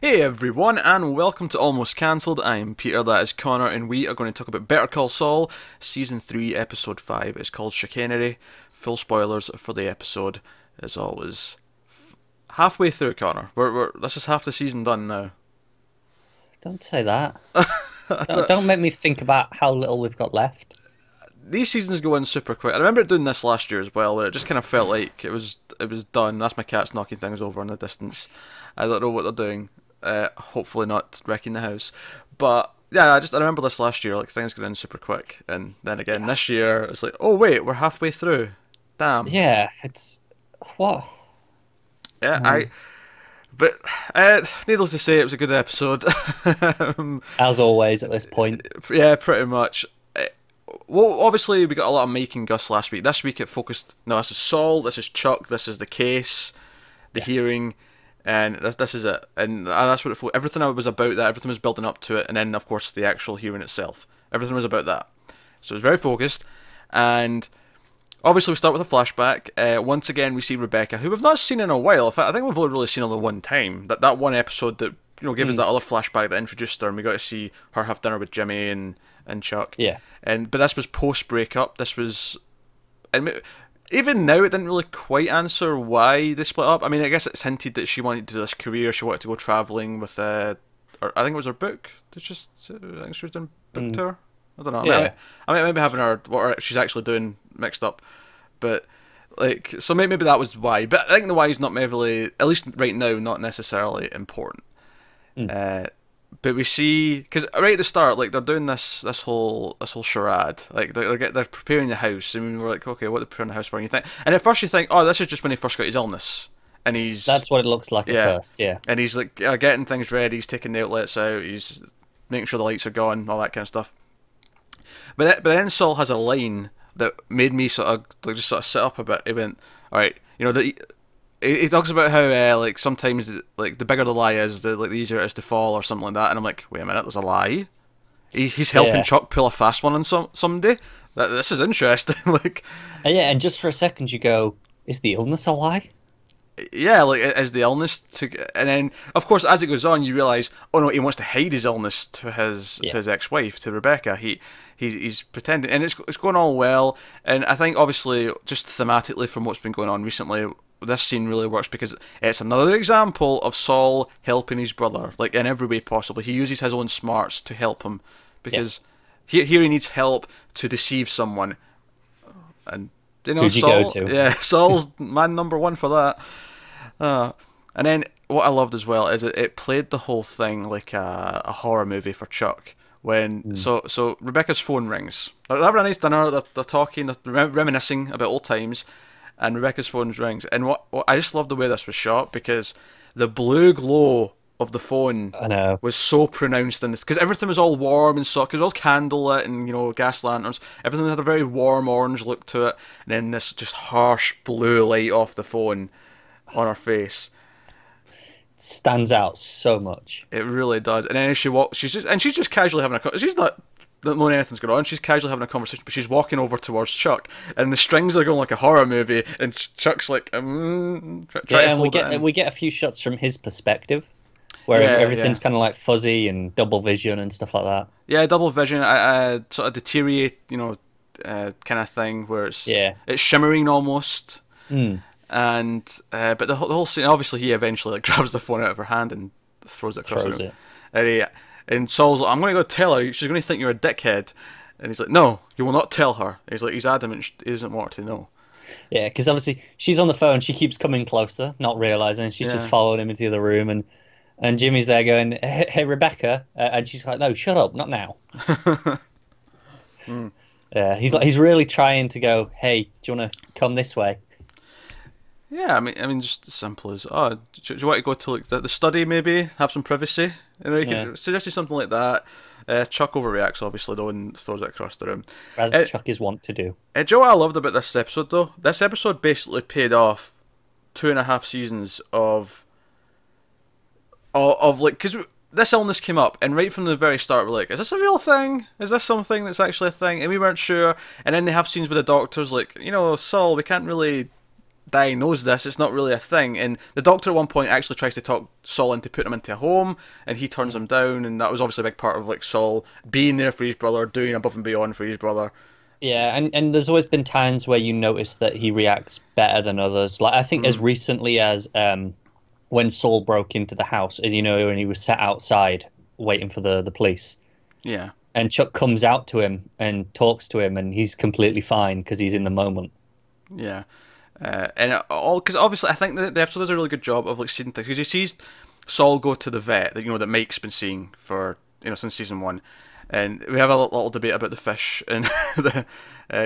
Hey everyone, and welcome to Almost Cancelled. I'm Peter, that is Connor, and we are going to talk about Better Call Saul, Season 3, Episode 5. It's called Chicanery. Full spoilers for the episode, as always. Halfway through, Connor. This is half the season done now. Don't say that. Don't make me think about how little we've got left. These seasons go in super quick. I remember doing this last year as well, where it just kind of felt like it was done. That's my cat's knocking things over in the distance. I don't know what they're doing. Hopefully not wrecking the house. But yeah, I remember this last year, like things got in super quick, and then again this year it's like, oh wait, we're halfway through. Damn. Yeah, it's what? Yeah, But needless to say, it was a good episode. As always at this point. Yeah, pretty much. Well, obviously we got a lot of Mike and Gus last week. This week it focused. No, this is Saul. This is Chuck. This is the case, the hearing. And this is it, and that's what everything was about. That everything was building up to it, and then of course the actual hearing itself. Everything was about that, so it was very focused. And obviously we start with a flashback. Once again, we see Rebecca, who we've not seen in a while. In fact, I think we've only really seen her the one time. That one episode that gave us that other flashback that introduced her, and we got to see her have dinner with Jimmy and Chuck. Yeah. But this was post breakup. This was, even now, it didn't really quite answer why they split up. I mean, I guess it's hinted that she wanted to do this career. She wanted to go travelling with, or I think it was her book. I think she was doing book tour. I don't know. Yeah. I might be having what she's actually doing mixed up. But, so maybe that was why. But I think the why is not maybe, at least right now, not necessarily important. But we see, because right at the start, like they're doing this whole charade, like they're preparing the house, and we're like, okay, what are they preparing the house for? And at first you think, oh, this is just when he first got his illness, and that's what it looks like at first, yeah. And he's like getting things ready, he's taking the outlets out, he's making sure the lights are gone, all that kind of stuff. But then Saul has a line that made me sort of sit up a bit. He went, all right, he talks about how like sometimes like the bigger the lie is, the easier it is to fall or something like that, and I'm like, wait a minute, there's a lie. He's helping Chuck pull a fast one on somebody. This is interesting. Yeah, and just for a second you go, is the illness a lie? Yeah, like is the illness and then of course as it goes on you realise, oh no, he wants to hide his illness to his ex-wife, to Rebecca. He's pretending, and it's going all well, and I think obviously just thematically from what's been going on recently, this scene really works because it's another example of Saul helping his brother, like in every way possible. He uses his own smarts to help him because here he needs help to deceive someone, and Who'd you Saul, go to? yeah, Saul's man number one for that. And then what I loved as well is it played the whole thing like a horror movie for Chuck. When so Rebecca's phone rings. They're having a nice dinner. They're talking, they're reminiscing about old times. And Rebecca's phone rings, and what I just love the way this was shot, because the blue glow of the phone was so pronounced in this, because everything was all warm and soft, because it was all candlelit and gas lanterns. Everything had a very warm orange look to it, and then this just harsh blue light off the phone on her face. It stands out so much. It really does. And then as she walks, she's just casually having she's not knowing anything's going on. She's casually having a conversation, but she's walking over towards Chuck, and the strings are going like a horror movie, and Chuck's like, and we get a few shots from his perspective, where everything's kind of like fuzzy and double vision and stuff like that. Yeah, double vision. I sort of deteriorate, kind of thing where it's shimmering almost. And but the whole scene, obviously, he eventually grabs the phone out of her hand and throws it across the room. And Saul's like, I'm going to go tell her. She's going to think you're a dickhead. And he's like, no, you will not tell her. He's adamant he doesn't want her to know. Yeah, because obviously she's on the phone. She keeps coming closer, not realising. She's just following him into the other room. And Jimmy's there going, hey, Rebecca. And she's like, no, shut up, not now. Yeah, he's really trying to go, hey, do you want to come this way? Yeah, I mean, just as simple as, do you want to go to like the study maybe, have some privacy? You can suggest something like that. Chuck overreacts obviously though and throws it across the room, as Chuck is wont to do. Do you know what I loved about this episode though? This episode basically paid off 2.5 seasons of like, because this illness came up, and right from the very start we're like, is this a real thing? Is this something that's actually a thing? And we weren't sure. And then they have scenes with the doctors like, Saul, we can't really diagnose this. It's not really a thing. And the doctor at one point actually tries to talk Saul into putting him into a home, and he turns him down. And that was obviously a big part of like Saul being there for his brother, doing above and beyond for his brother. Yeah, and there's always been times where you notice that he reacts better than others. Like I think as recently as when Saul broke into the house, and and he was sat outside waiting for the police. Yeah. And Chuck comes out to him and talks to him, and he's completely fine because he's in the moment. Yeah. And all because obviously I think the episode does a really good job of like seeing things, because he sees Saul go to the vet that that Mike's been seeing for since season 1, and we have a little debate about the fish and the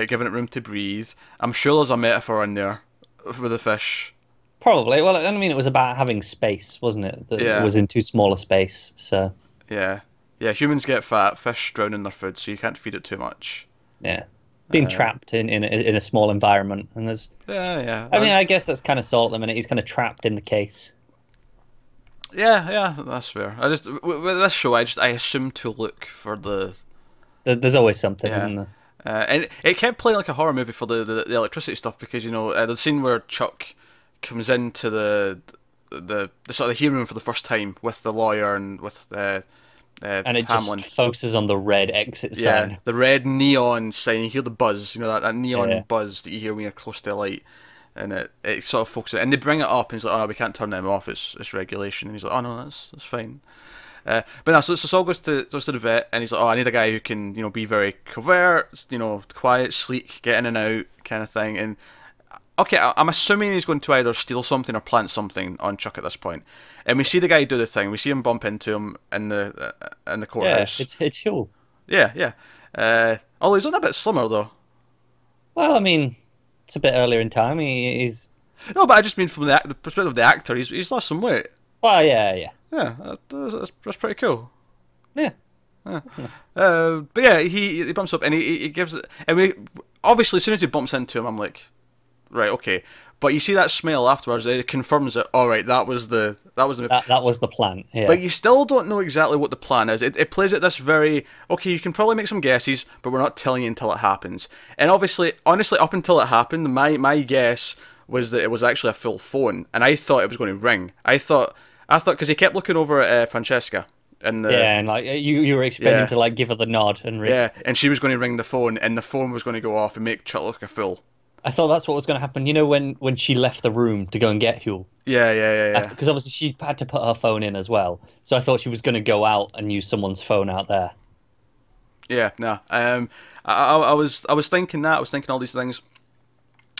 giving it room to breathe. I'm sure there's a metaphor in there with the fish. Probably. Well, I mean, it was about having space, wasn't it? That it was in too small a space. So yeah. Humans get fat, fish drown in their food, so you can't feed it too much. Yeah. Being trapped in a small environment, and there's yeah. I mean, I guess that's kind of Saul at the minute. He's kind of trapped in the case. Yeah, that's fair. With this show, I assume to look for There's always something, isn't there? And it kept playing like a horror movie for the electricity stuff, because the scene where Chuck comes into the sort of the hearing room for the first time with the lawyer and with and it Tamlin. just focuses on the red exit sign. Yeah, the red neon sign. You hear the buzz, that neon buzz that you hear when you're close to a light, and it sort of focuses. And they bring it up, and he's like, "Oh no, we can't turn them off. It's regulation." And he's like, "Oh no, that's fine." But no, so Saul goes to the vet, and he's like, "Oh, I need a guy who can be very covert, quiet, sleek, get in and out, kind of thing." And okay, I'm assuming he's going to either steal something or plant something on Chuck at this point. And we see the guy do the thing. We see him bump into him in the courthouse. Yeah, it's Huel. Yeah. Although he's on a bit slimmer though. Well, I mean, it's a bit earlier in time. He's no, but I just mean from the perspective of the actor, he's lost some weight. Well, yeah. Yeah, that's pretty cool. Yeah. But yeah, he bumps up and he gives it. And we obviously, as soon as he bumps into him, I'm like, right, okay. But you see that smile afterwards, it confirms it. All right, that was the plan. Yeah. But you still don't know exactly what the plan is. It plays at this very, okay, you can probably make some guesses, but we're not telling you until it happens. And honestly, up until it happened, my guess was that it was actually a full phone, and I thought it was going to ring. I thought because he kept looking over at Francesca. And like you were expecting to like give her the nod and ring. Yeah, and she was going to ring the phone, and the phone was going to go off and make Chuck look a fool. I thought that's what was going to happen. When she left the room to go and get Huel. Yeah. Because obviously she had to put her phone in as well. So I thought she was going to go out and use someone's phone out there. Yeah, no. I was thinking that. I was thinking all these things.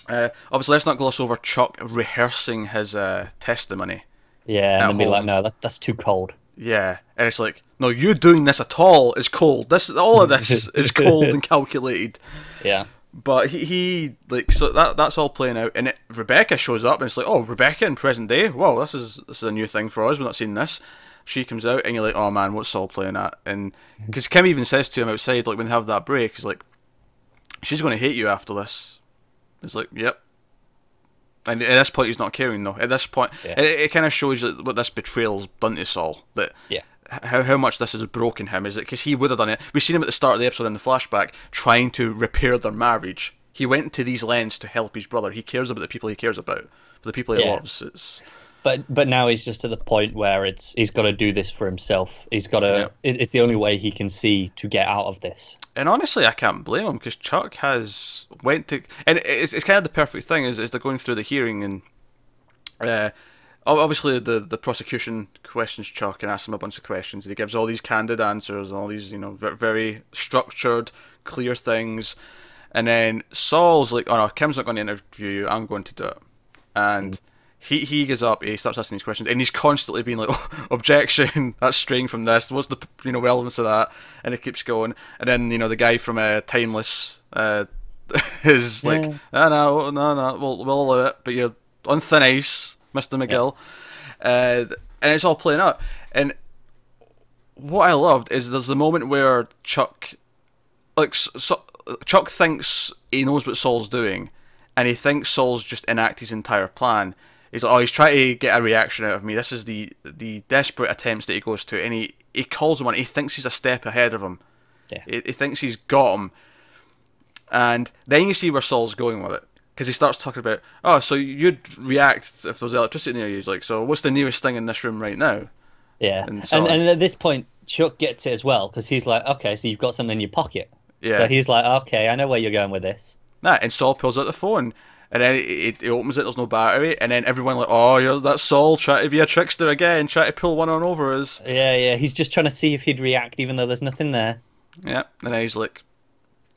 Obviously, let's not gloss over Chuck rehearsing his testimony. Yeah, and then be like, no, that's too cold. Yeah, and it's like, no, you doing this at all is cold. All of this is cold and calculated. Yeah. But he so that's all playing out, and Rebecca shows up, and it's like, oh, Rebecca in present day. Whoa, this is a new thing for us. We've not seen this. She comes out, and you're like, oh man, what's Saul playing at? And because Kim even says to him outside, like when they have that break, he's like, she's going to hate you after this. It's like, yep. And at this point, he's not caring though. At this point, it kind of shows you what this betrayal's done to Saul. That how much this has broken him. Is it because he would have done it? We've seen him at the start of the episode in the flashback trying to repair their marriage. He went to these lengths to help his brother. He cares about the people he cares about, for the people he loves. But now he's just to the point where he's got to do this for himself. He's got to. It's the only way he can see to get out of this. And honestly, I can't blame him, because Chuck has went to, and it's kind of the perfect thing is they're going through the hearing, and obviously the prosecution questions Chuck and asks him a bunch of questions, and he gives all these candid answers, all these very structured, clear things, and then Saul's like, oh no, Kim's not going to interview you, I'm going to do it, and. He goes up, he starts asking these questions, and he's constantly being like, oh, objection, that's straying from this, what's the relevance of that? And it keeps going, and then the guy from Timeless is like, no, we'll allow it, but you're on thin ice, Mr. McGill. And it's all playing out. And what I loved is there's the moment where Chuck thinks he knows what Saul's doing, and he thinks Saul's just enact his entire plan. He's like, oh, he's trying to get a reaction out of me. This is the desperate attempts that he goes to, and he calls him on. He thinks he's a step ahead of him. Yeah. He thinks he's got him, and then you see where Saul's going with it, because he starts talking about, oh, so you'd react if there was electricity near you. He's like, so what's the nearest thing in this room right now? Yeah, And so and at this point, Chuck gets it as well because he's like, okay, so you've got something in your pocket. Yeah. So he's like, okay, I know where you're going with this. Nah, and Saul pulls out the phone, and then he opens it. There's no battery, and then everyone like, oh, that's Saul trying to be a trickster again, trying to pull one on over us. Yeah. He's just trying to see if he'd react, even though there's nothing there. Yeah, and then he's like,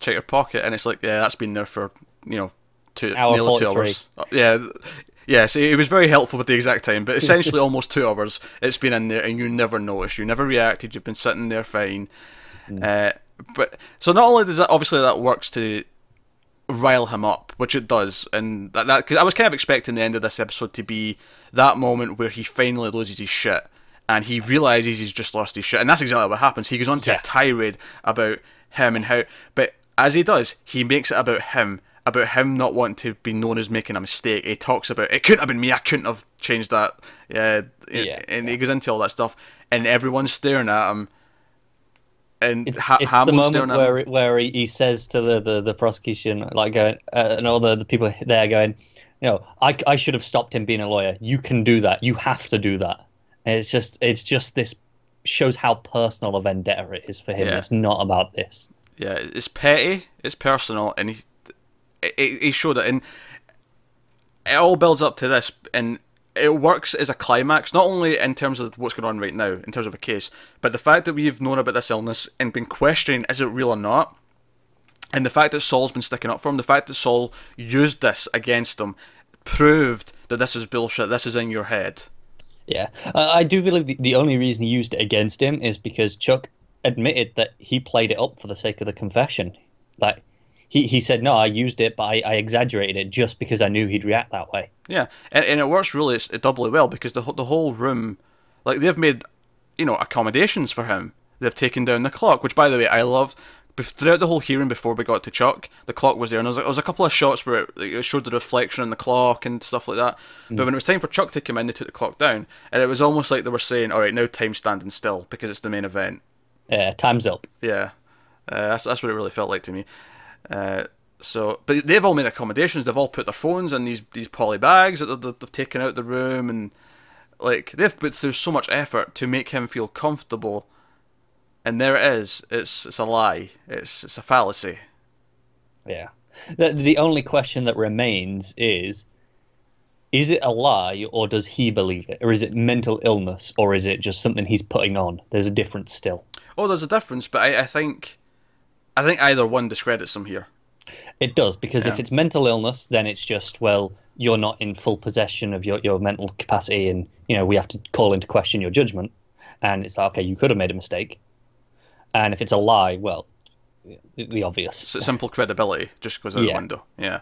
check your pocket, and it's like, yeah, that's been there for nearly 2 hours. Yeah. So it was very helpful with the exact time, but essentially almost 2 hours. It's been in there, and you never noticed. You never reacted. You've been sitting there fine. But so not only does that, obviously that works to rile him up, which it does, and that cause I was kind of expecting the end of this episode to be that moment where he finally loses his shit and he realizes he's just lost his shit, and that's exactly what happens. He goes on to a tirade about him and how, but as he does, he makes it about him not wanting to be known as making a mistake. He talks about, it couldn't have been me, I couldn't have changed that. And he goes into all that stuff, and everyone's staring at him. And it's the moment where he says to the prosecution, like going, and all the people there going, I should have stopped him being a lawyer. You can do that. You have to do that. And it's just this shows how personal a vendetta it is for him. Yeah. It's not about this. Yeah, it's petty, it's personal, and he showed it, and it all builds up to this, and it works as a climax, not only in terms of what's going on right now, in terms of a case, but the fact that we've known about this illness and been questioning, is it real or not? And the fact that Saul's been sticking up for him, the fact that Saul used this against him, proved that this is bullshit, this is in your head. Yeah, I do believe the only reason he used it against him is because Chuck admitted that he played it up for the sake of the confession. Like, he said, no, I used it, but I exaggerated it just because I knew he'd react that way. Yeah, and it works really doubly well because the whole room, like, they've made, accommodations for him. They've taken down the clock, which, by the way, I loved. Throughout the whole hearing before we got to Chuck, the clock was there, and there was a couple of shots where it showed the reflection in the clock and stuff like that. But when it was time for Chuck to come in, they took the clock down, and it was almost like they were saying, all right, now time's standing still because it's the main event. Yeah, time's up. Yeah, that's what it really felt like to me. But they've all made accommodations. They've all put their phones in these poly bags that they've taken out the room, and like they've put through so much effort to make him feel comfortable. And there it is. It's a lie. It's a fallacy. Yeah. The only question that remains is it a lie, or does he believe it, or is it mental illness, or is it just something he's putting on? There's a difference still. Oh, there's a difference, but I think either one discredits him here. It does, because if it's mental illness, then it's just, well, you're not in full possession of your mental capacity, and we have to call into question your judgment. And it's like, okay, you could have made a mistake. And if it's a lie, well, the obvious. Simple credibility just goes out the window. Yeah.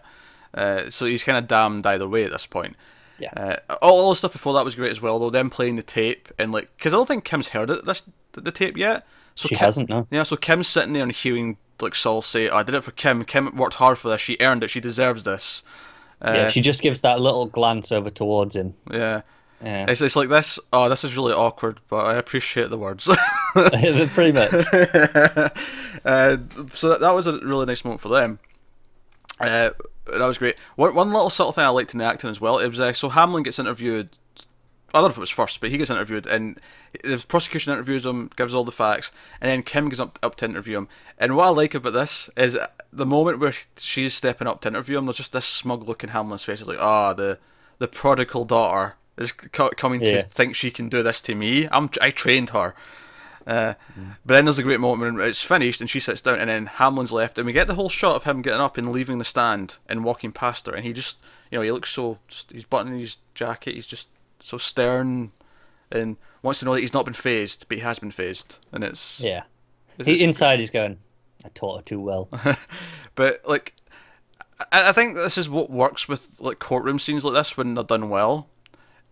So he's kind of damned either way at this point. Yeah. All the stuff before that was great as well, though. Them playing the tape and because I don't think Kim's heard the tape yet. So she hasn't, no. Yeah. So Kim's sitting there and hearing Saul say, "I did it for Kim. Kim worked hard for this. She earned it. She deserves this." She just gives that little glance over towards him. Yeah. Yeah. It's like this. Oh, this is really awkward, but I appreciate the words. Pretty much. So that was a really nice moment for them. That was great. One little subtle thing I liked in the acting as well. It was so Hamlin gets interviewed. I don't know if it was first, but he gets interviewed, and the prosecution interviews him, gives all the facts, and then Kim goes up to interview him. And what I like about this is the moment where she's stepping up to interview him. There's just this smug look in Hamlin's face. It's like, the prodigal daughter is coming to think she can do this to me. I trained her. But then there's a great moment when it's finished and she sits down, and then Hamlin's left, and we get the whole shot of him getting up and leaving the stand and walking past her, and he just, he looks he's buttoning his jacket, he's just so stern and wants to know that he's not been phased, but he has been phased, and it's inside he's going, I taught her too well. But I think this is what works with courtroom scenes like this when they're done well.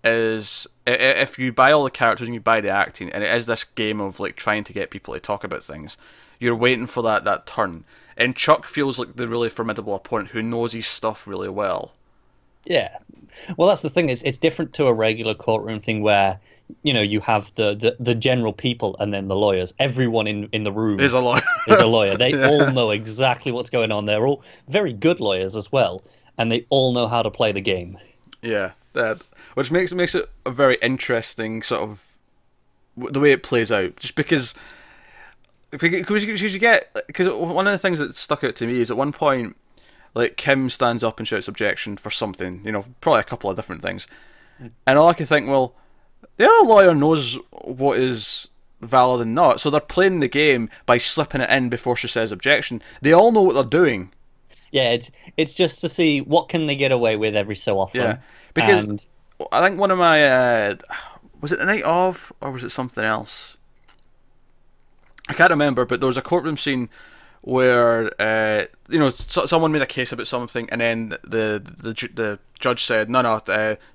Is if you buy all the characters and you buy the acting, and it is this game of trying to get people to talk about things, you're waiting for that turn. And Chuck feels like the really formidable opponent who knows his stuff really well. Yeah, well, that's the thing. It's different to a regular courtroom thing where you have the general people and then the lawyers. Everyone in the room is a lawyer. Is a lawyer. They all know exactly what's going on. They're all very good lawyers as well. and they all know how to play the game. Yeah, that, which makes it a very interesting sort of the way it plays out. Just because you get, because one of the things that stuck out to me is at one point, like, Kim stands up and shouts objection for something, you know, probably a couple of different things, and all I can think, well, the other lawyer knows what is valid and not, so they're playing the game by slipping it in before she says objection. They all know what they're doing. Yeah, it's just to see what can they get away with every so often. Yeah, because I think one of my was it the night of, or was it something else? I can't remember, but there was a courtroom scene where you know, someone made a case about something, and then the judge said, no,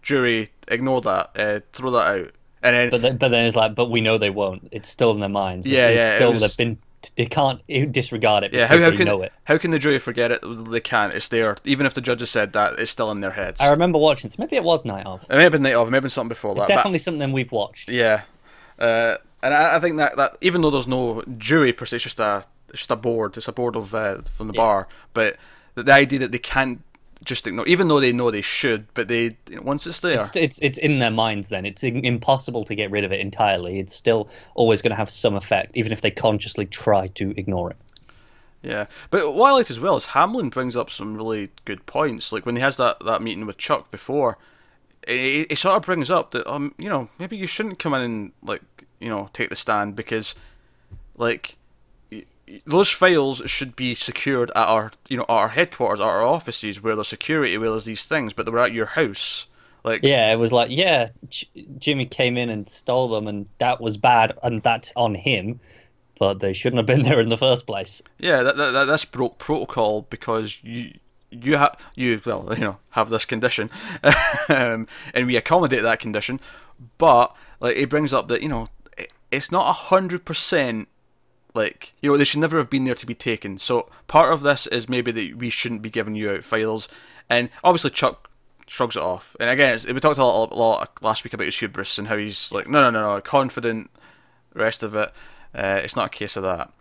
jury, ignore that, throw that out, and then but then it's like, but we know they won't. It's still in their minds. Yeah, it's yeah. Still, they can't disregard it. Yeah, because they know it. How can the jury forget it? They can't. It's there. Even if the judge has said that, it's still in their heads. I remember watching this. Maybe it was Night Of. It may have been Night Of. It may have been something before that. It's definitely something we've watched. Yeah, and I think that even though there's no jury per se, it's just a board. It's a board of from the bar. But the idea that they can't just ignore, even though they know they should, but they, you know, once it's there, it's in their minds. Then it's impossible to get rid of it entirely. It's still always going to have some effect, even if they consciously try to ignore it. Yeah, but what I liked as well is Hamlin brings up some really good points. Like when he has that meeting with Chuck before, he sort of brings up that you know, maybe you shouldn't come in and, like, you know, take the stand, because, like, those files should be secured at our, you know, our headquarters, at our offices, where there's security, where there's these things, but they were at your house. Like, yeah, it was like, yeah, Jimmy came in and stole them, and that was bad, and that's on him, but they shouldn't have been there in the first place. Yeah, that's broke protocol, because you have this condition, and we accommodate that condition, but, like, it brings up that, you know, it's not 100%. Like, you know, they should never have been there to be taken. So part of this is maybe that we shouldn't be giving you out files. And obviously Chuck shrugs it off. And again, we talked a lot last week about his hubris and how he's like, no, confident, rest of it. It's not a case of that.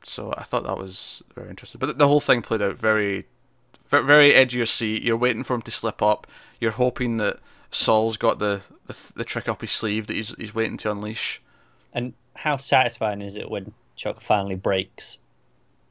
So I thought that was very interesting. But the whole thing played out very, very edge of your seat. You're waiting for him to slip up. You're hoping that Saul's got the trick up his sleeve that he's waiting to unleash. And how satisfying is it when Chuck finally breaks?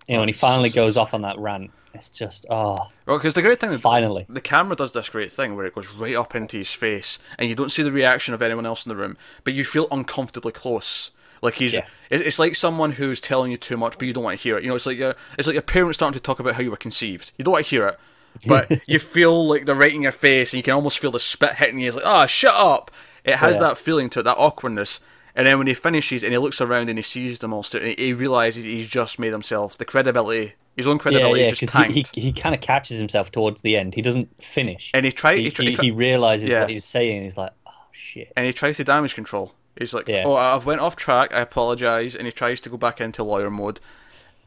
You know, when he finally goes off on that rant. It's just, well, because the great thing, finally, the camera does this great thing where it goes right up into his face, and you don't see the reaction of anyone else in the room, but you feel uncomfortably close. Like it's like someone who's telling you too much, but you don't want to hear it. You know, it's like your parents starting to talk about how you were conceived. You don't want to hear it, but you feel like they're right in your face, and you can almost feel the spit hitting you. It's like, shut up! It has that feeling to it, that awkwardness. And then when he finishes and he looks around and he sees them all, and he realizes he's just made himself, his own credibility is just tanked. He kind of catches himself towards the end. He doesn't finish. And he realizes what he's saying. He's like, oh shit. And he tries to damage control. He's like, I've went off track. I apologize. And he tries to go back into lawyer mode,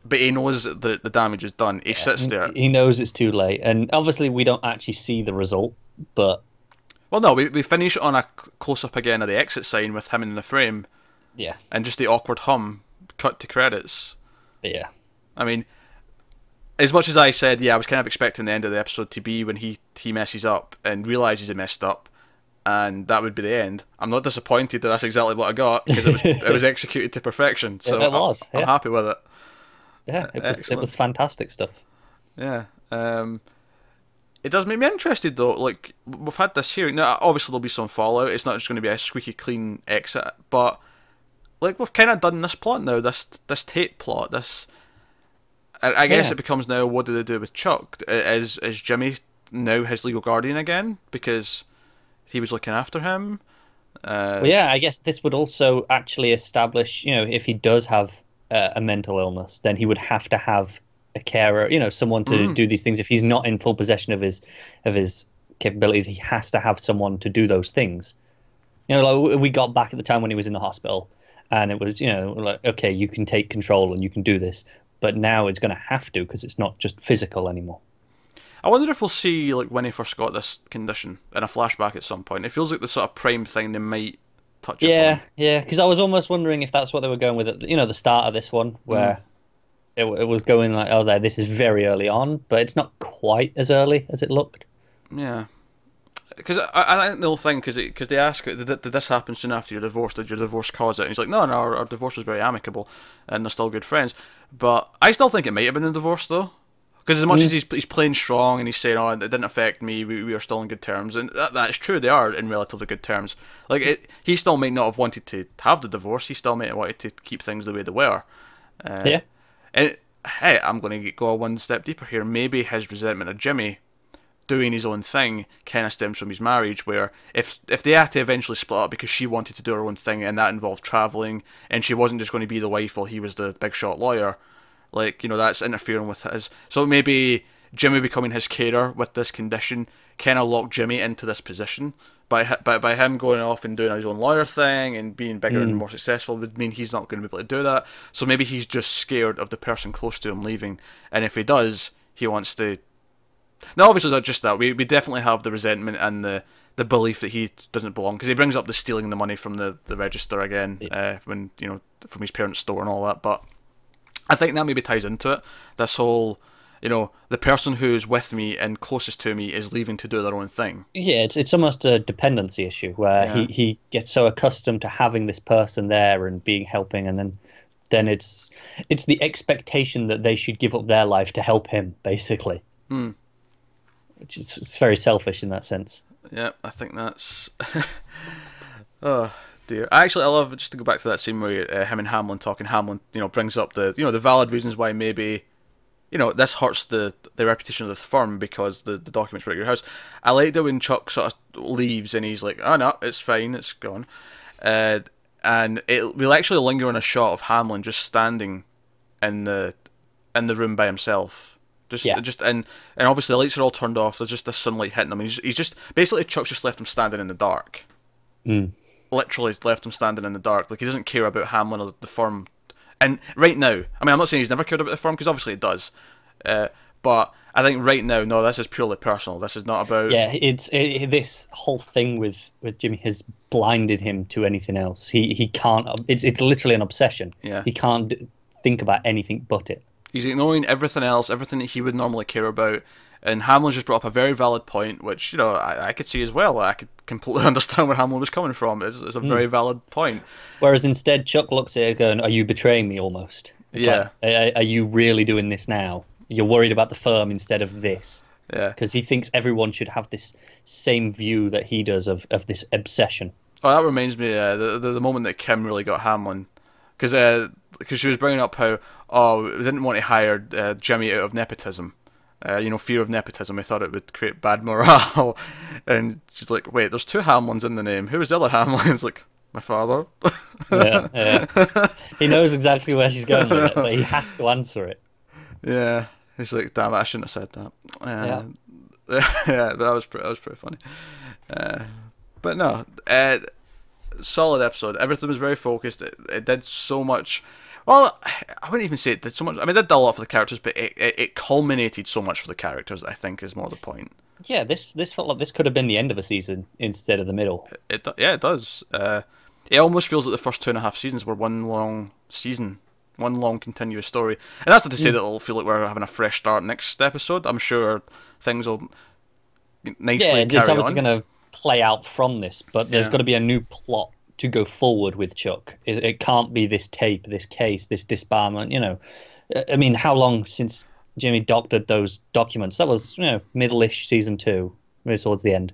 but he knows that the damage is done. He sits there. He knows it's too late, and obviously we don't actually see the result, but. Well, no, we finish on a close-up again of the exit sign with him in the frame. Yeah. And just the awkward hum, cut to credits. Yeah. I mean, as much as I said, I was kind of expecting the end of the episode to be when he messes up and realises he messed up, and that would be the end. I'm not disappointed that that's exactly what I got, because it was executed to perfection. So it was. I'm happy with it. Yeah, it was fantastic stuff. Yeah. It does make me interested, though. Like, we've had this hearing. Now, obviously, there'll be some fallout. It's not just going to be a squeaky clean exit. But, like, we've kind of done this plot now. This tape plot. I guess it becomes now, what do they do with Chuck? Is Jimmy now his legal guardian again? Because he was looking after him? I guess this would also actually establish, you know, if he does have a mental illness, then he would have to have a carer, you know, someone to do these things. If he's not in full possession of his capabilities, he has to have someone to do those things. You know, like we got back at the time when he was in the hospital, and it was, you know, like, okay, you can take control and you can do this, but now it's going to have to, because it's not just physical anymore. I wonder if we'll see, like, when he first got this condition in a flashback at some point. It feels like the sort of prime thing they might touch upon. Yeah, because I was almost wondering if that's what they were going with at, you know, the start of this one, where it was going like, oh, there, this is very early on, but it's not quite as early as it looked. Yeah. Because I think the whole thing, because they ask, did this happen soon after your divorce? Did your divorce cause it? And he's like, no, our divorce was very amicable, and they're still good friends. But I still think it might have been a divorce, though. Because as much as he's playing strong and he's saying, oh, it didn't affect me, we are still in good terms, and that's true, they are in relatively good terms. Like, he still might not have wanted to have the divorce, he still might have wanted to keep things the way they were. Yeah. And, hey, I'm going to go one step deeper here. Maybe his resentment of Jimmy doing his own thing kind of stems from his marriage, where if they had to eventually split up because she wanted to do her own thing and that involved travelling, and she wasn't just going to be the wife while he was the big shot lawyer, like, you know, that's interfering with his... So maybe Jimmy becoming his carer with this condition kind of locked Jimmy into this position. By him going off and doing his own lawyer thing and being bigger and more successful would mean he's not going to be able to do that. So maybe he's just scared of the person close to him leaving. And if he does, he wants to... Now, obviously, not just that. We definitely have the resentment and the belief that he doesn't belong. Because he brings up the stealing the money from the register again, when, you know, from his parents' store and all that. But I think that maybe ties into it. This whole, you know, the person who's with me and closest to me is leaving to do their own thing. Yeah, it's almost a dependency issue where he gets so accustomed to having this person there and being helping, and then it's the expectation that they should give up their life to help him, basically. Which is, it's very selfish in that sense. Yeah, I think that's... Oh dear. Actually, I love, just to go back to that scene where him and Hamlin talking. Hamlin, you know, brings up the, you know, the valid reasons why maybe, you know, this hurts the reputation of this firm because the documents were at your house. I liked it when Chuck sort of leaves and he's like, oh no, it's fine, it's gone. And we'll actually linger on a shot of Hamlin just standing in the room by himself. And obviously the lights are all turned off. There's just this sunlight hitting him. He's just basically, Chuck's just left him standing in the dark. Literally left him standing in the dark. Like, he doesn't care about Hamlin or the firm. And right now, I mean, I'm not saying he's never cared about the firm, because obviously he does. But I think right now, no, this is purely personal. This is not about... Yeah, this whole thing with Jimmy has blinded him to anything else. He can't... It's literally an obsession. Yeah. He can't think about anything but it. He's ignoring everything else, everything that he would normally care about. And Hamlin's just brought up a very valid point, which, you know, I could see as well. I could completely understand where Hamlin was coming from. It's a very valid point. Whereas instead, Chuck looks at it going, are you betraying me almost? It's like, are you really doing this now? You're worried about the firm instead of this. Yeah. Because he thinks everyone should have this same view that he does of this obsession. Oh, that reminds me, the moment that Kim really got Hamlin. Because she was bringing up how, we didn't want to hire Jimmy out of nepotism. You know, fear of nepotism. We thought it would create bad morale. And she's like, wait, there's two Hamlins in the name. Who was the other Hamlin? It's like, my father. Yeah. He knows exactly where she's going with it, but he has to answer it. Yeah. He's like, damn it, I shouldn't have said that. Yeah, but that was pretty funny. But no, solid episode. Everything was very focused. It did so much. Well, I wouldn't even say it did so much. I mean, it did a lot for the characters, but it culminated so much for the characters, I think, is more the point. Yeah, this felt like this could have been the end of a season instead of the middle. It does. It almost feels like the first 2.5 seasons were one long season, one long continuous story. And that's not to say that it'll feel like we're having a fresh start next episode. I'm sure things will nicely carry on. Yeah, it's obviously going to play out from this, but there's got to be a new plot to go forward with Chuck. It can't be this tape, this case, this disbarment, you know. I mean, how long since Jimmy doctored those documents? That was, you know, middle-ish season 2, maybe towards the end.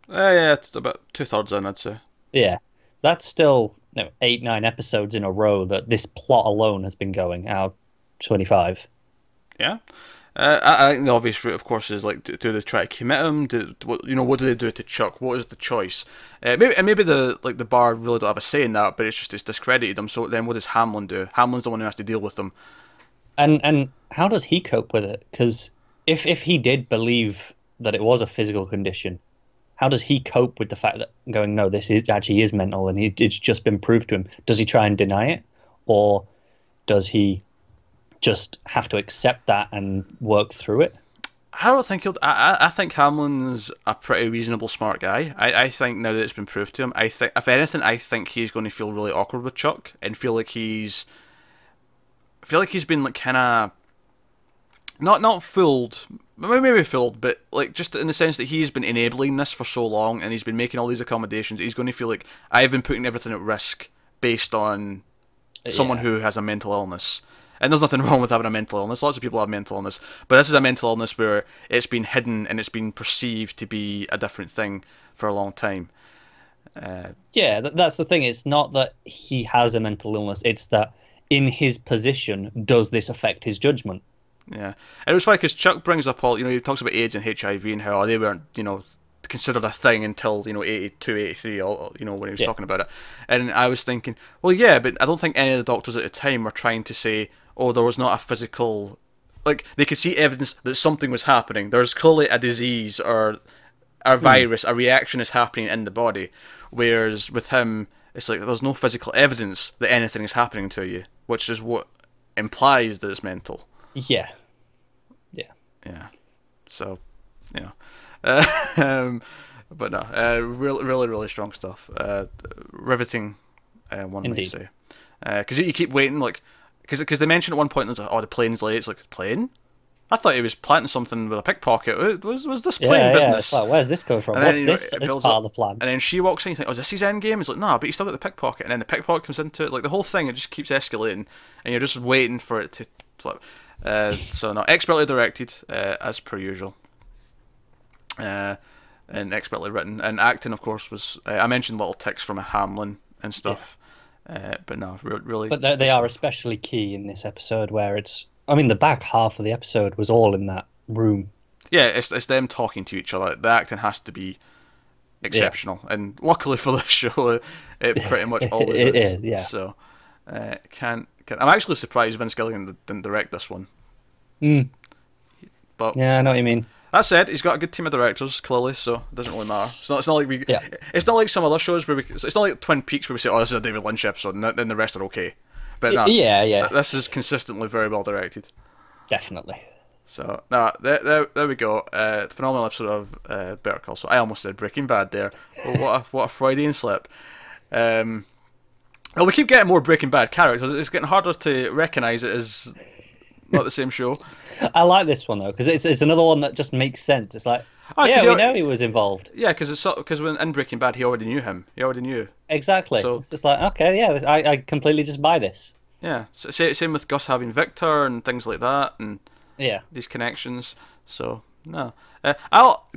Yeah, it's about 2/3 in, I'd say. Yeah. That's still, you know, 8-9 episodes in a row that this plot alone has been going out 25. Yeah. I think the obvious route, of course, is like, do they try to commit him? What do they do to Chuck? What is the choice? Maybe the bar really don't have a say in that, but it's discredited him. So then, what does Hamlin do? Hamlin's the one who has to deal with them. And how does he cope with it? Because if he did believe that it was a physical condition, how does he cope with the fact that going, no, this is mental, and it's just been proved to him? Does he try and deny it, or does he just have to accept that and work through it? I don't think he'll. I think Hamlin's a pretty reasonable, smart guy. I think now that it's been proved to him, I think, if anything, I think he's going to feel really awkward with Chuck and feel like he's I feel like he's been like kind of not fooled, maybe fooled, but like just in the sense that he's been enabling this for so long, and he's been making all these accommodations. He's going to feel like I've been putting everything at risk based on someone who has a mental illness. And there's nothing wrong with having a mental illness. Lots of people have mental illness, but this is a mental illness where it's been hidden and it's been perceived to be a different thing for a long time. Yeah, that's the thing. It's not that he has a mental illness. It's that in his position, does this affect his judgment? Yeah, and it was funny because Chuck brings up all, he talks about AIDS and HIV and how they weren't, considered a thing until 82, 83, when he was talking about it. And I was thinking, well, yeah, but I don't think any of the doctors at the time were trying to say, oh, there was not a physical, like they could see evidence that something was happening. There's clearly a disease or a virus, a reaction is happening in the body. Whereas with him, it's like there's no physical evidence that anything is happening to you, which is what implies that it's mental. Yeah. So, but no, really, really, really strong stuff. Riveting, one might say. Because you keep waiting, like, because they mentioned at one point, like, oh, the plane's late. It's like, plane? I thought he was planting something with a pickpocket. Was this plane business? It's like, where's this coming from? What's this part of the plan? And then she walks in, you think, oh, is this his end game? It's like, nah, but he's still got the pickpocket. And then the pickpocket comes into it. Like, the whole thing, it just keeps escalating. And you're just waiting for it to flip. So, no, expertly directed, as per usual. And expertly written. And acting, of course, was... I mentioned little ticks from Hamlin and stuff. Yeah. But no, really... But they are especially key in this episode where it's... I mean, the back half of the episode was all in that room. Yeah, it's them talking to each other. The acting has to be exceptional. Yeah. And luckily for this show, it pretty much always is. Yeah. So, I'm actually surprised Vince Gilligan didn't direct this one. But yeah, I know what you mean. That said, he's got a good team of directors, clearly, so it doesn't really matter. It's not like we. Yeah. It's not like some other shows where it's not like Twin Peaks where we say, "Oh, this is a David Lynch episode," and then the rest are okay. But no, this is consistently very well directed. Definitely. So there we go. Phenomenal episode of Better Call Saul. I almost said Breaking Bad there. Oh, what a Freudian slip. Well, we keep getting more Breaking Bad characters. It's getting harder to recognise it as not the same show. I like this one though because it's another one that just makes sense. It's like, we know he was involved. Yeah, because when in Breaking Bad he already knew him. He already knew. Exactly. So it's just like, okay, yeah, I completely just buy this. Yeah, same with Gus having Victor and things like that, and these connections. So no,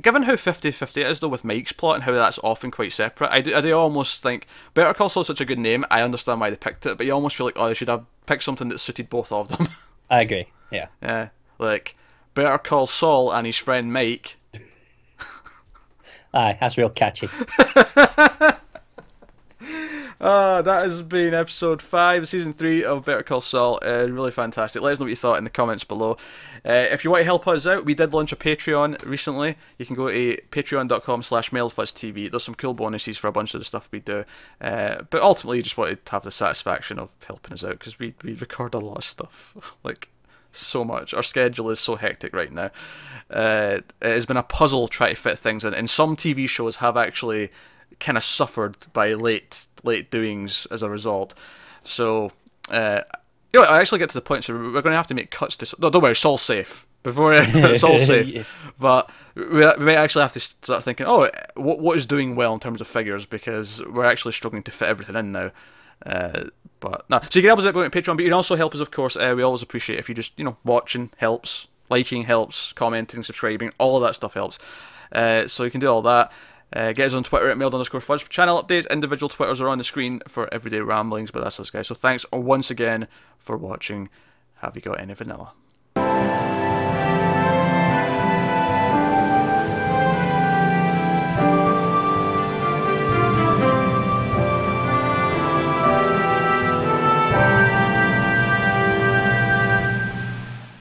given how 50-50 it is though with Mike's plot and how that's often quite separate, I do almost think Better Call Saul is such a good name. I understand why they picked it, but you almost feel like, oh, they should have picked something that suited both of them. I agree. Yeah. Yeah, like Better Call Saul and his friend Mike. Aye, that's real catchy. That has been episode 5, season 3 of Better Call Saul. Really fantastic. Let us know what you thought in the comments below. If you want to help us out, we did launch a Patreon recently. You can go to patreon.com/MailFuzzTV. There's some cool bonuses for a bunch of the stuff we do. But ultimately, you just wanted to have the satisfaction of helping us out because we record a lot of stuff. Like, so much. Our schedule is so hectic right now. It has been a puzzle trying to fit things in. And some TV shows have actually kind of suffered by late doings as a result. So, I actually get to the point, so we're going to have to make cuts to... No, don't worry, Saul's safe. Saul's safe. Yeah. But we might actually have to start thinking, oh, what is doing well in terms of figures, because we're actually struggling to fit everything in now. But no, so you can help us out going to Patreon, but you can also help us, of course. We always appreciate if you just, watching helps, liking helps, commenting, subscribing, all of that stuff helps. So you can do all that. Get us on Twitter at mailed_fudge for channel updates. Individual Twitters are on the screen for everyday ramblings, but that's us, guys. So thanks once again for watching. Have you got any vanilla?